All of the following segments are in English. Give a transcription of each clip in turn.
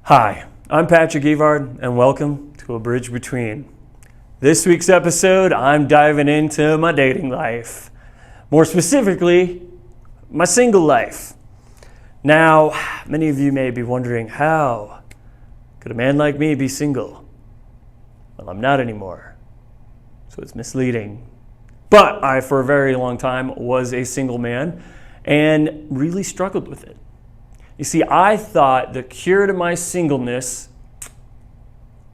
Hi, I'm Patrick Evard, and welcome to A Bridge Between. This week's episode, I'm diving into my dating life. More specifically, my single life. Now, many of you may be wondering, how could a man like me be single? Well, I'm not anymore, so it's misleading. But I, for a very long time, was a single man and really struggled with it. You see, I thought the cure to my singleness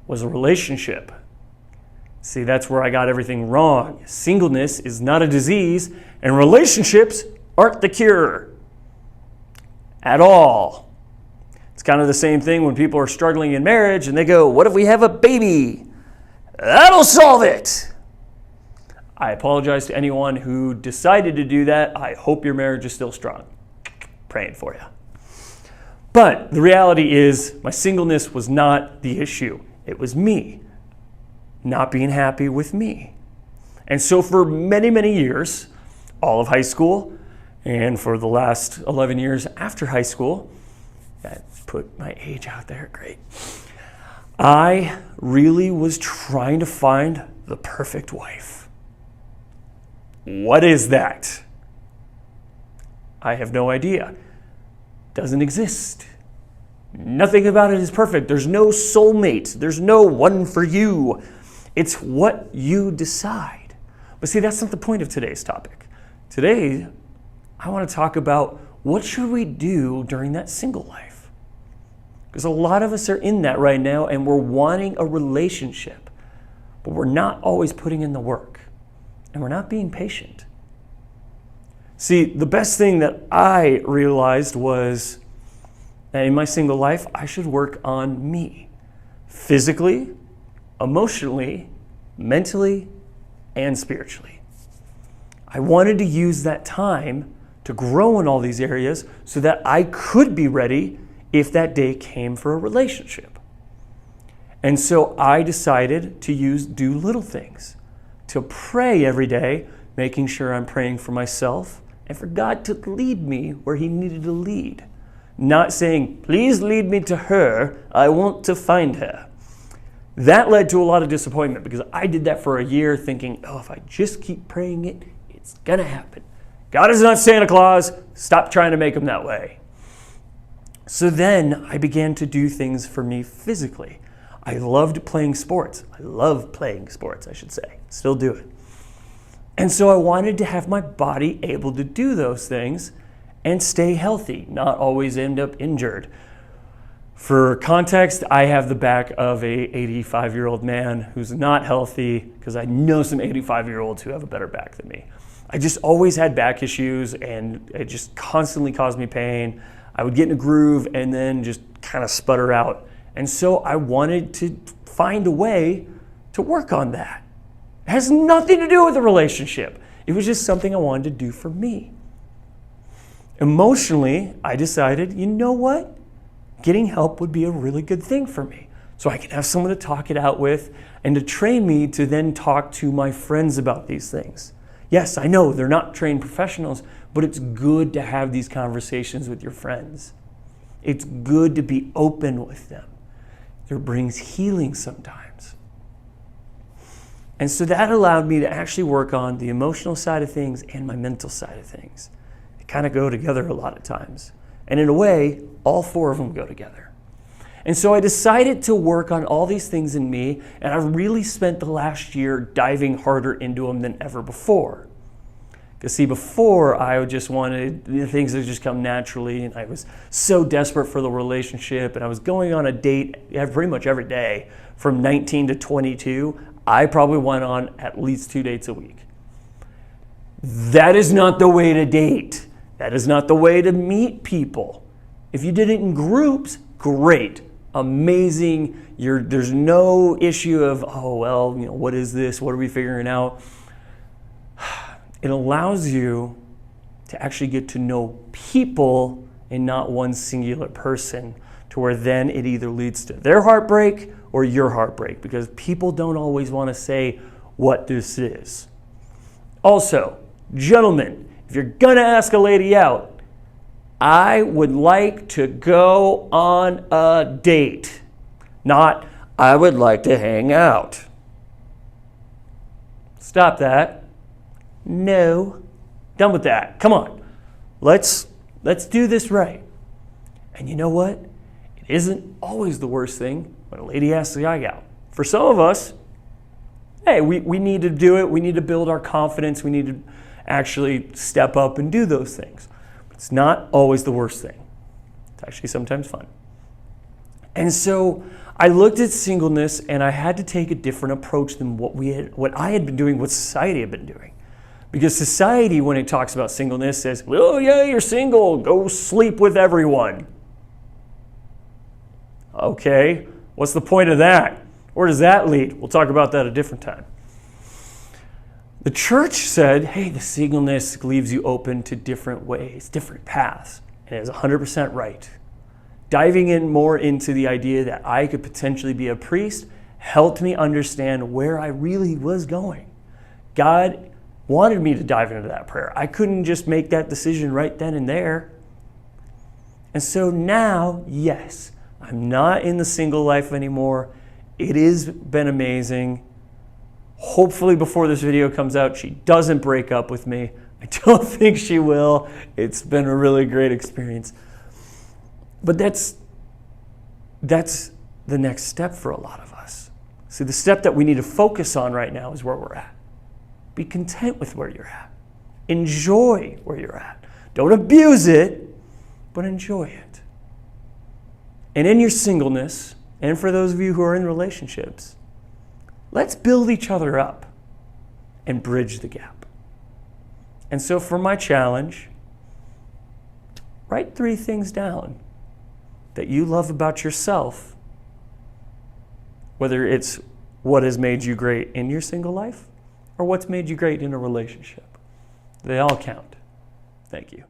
was a relationship. See, that's where I got everything wrong. Singleness is not a disease, and relationships aren't the cure at all. It's kind of the same thing when people are struggling in marriage and they go, what if we have a baby? That'll solve it. I apologize to anyone who decided to do that. I hope your marriage is still strong. Praying for you. But the reality is, my singleness was not the issue. It was me not being happy with me. And so for many, many years, all of high school, and for the last 11 years after high school, that put my age out there, great. I really was trying to find the perfect wife. What is that? I have no idea. Doesn't exist. Nothing about it is perfect. There's no soulmate. There's no one for you. It's what you decide. But see, that's not the point of today's topic. Today, I want to talk about what should we do during that single life? Because a lot of us are in that right now and we're wanting a relationship, but we're not always putting in the work and we're not being patient. See, the best thing that I realized was that in my single life, I should work on me. Physically, emotionally, mentally, and spiritually. I wanted to use that time to grow in all these areas so that I could be ready if that day came for a relationship. And so I decided to do little things, to pray every day, making sure I'm praying for myself, and for God to lead me where He needed to lead. Not saying, please lead me to her, I want to find her. That led to a lot of disappointment because I did that for a year thinking, if I just keep praying it, it's gonna happen. God is not Santa Claus, stop trying to make Him that way. So then I began to do things for me physically. I loved playing sports. I love playing sports, I should say. Still do it. And so I wanted to have my body able to do those things and stay healthy, not always end up injured. For context, I have the back of a 85-year-old man who's not healthy because I know some 85-year-olds who have a better back than me. I just always had back issues and it just constantly caused me pain. I would get in a groove and then just kind of sputter out. And so I wanted to find a way to work on that. It has nothing to do with the relationship. It was just something I wanted to do for me. Emotionally, I decided, you know what? Getting help would be a really good thing for me. So I can have someone to talk it out with and to train me to then talk to my friends about these things. Yes, I know they're not trained professionals, but it's good to have these conversations with your friends. It's good to be open with them. It brings healing sometimes. And so that allowed me to actually work on the emotional side of things and my mental side of things. They kind of go together a lot of times. And in a way, all four of them go together. And so I decided to work on all these things in me, and I really spent the last year diving harder into them than ever before. Because see, before I just wanted the things that just come naturally, and I was so desperate for the relationship, and I was going on a date pretty much every day from 19 to 22. I probably went on at least 2 dates a week. That is not the way to date. That is not the way to meet people. If you did it in groups, great, amazing. There's no issue of, what is this? What are we figuring out? It allows you to actually get to know people and not one singular person, to where then it either leads to their heartbreak or your heartbreak, because people don't always want to say what this is. Also, gentlemen, if you're gonna ask a lady out, I would like to go on a date. Not, I would like to hang out. Stop that. No. Done with that. Come on. Let's do this right. And you know what? It isn't always the worst thing when a lady asks the guy out. For some of us, hey, we need to do it. We need to build our confidence. We need to actually step up and do those things. It's not always the worst thing. It's actually sometimes fun. And so I looked at singleness and I had to take a different approach than what I had been doing, what society had been doing. Because society, when it talks about singleness, says, oh yeah, you're single, go sleep with everyone. Okay, what's the point of that? Where does that lead? We'll talk about that a different time. The church said, hey, the singleness leaves you open to different ways, different paths. And it is 100% right. Diving in more into the idea that I could potentially be a priest helped me understand where I really was going. God wanted me to dive into that prayer. I couldn't just make that decision right then and there. And so now, yes, I'm not in the single life anymore. It has been amazing. Hopefully before this video comes out, she doesn't break up with me. I don't think she will. It's been a really great experience. But that's the next step for a lot of us. See, the step that we need to focus on right now is where we're at. Be content with where you're at. Enjoy where you're at. Don't abuse it, but enjoy it. And in your singleness, and for those of you who are in relationships, let's build each other up and bridge the gap. And so for my challenge, write 3 things down that you love about yourself, whether it's what has made you great in your single life or what's made you great in a relationship. They all count. Thank you.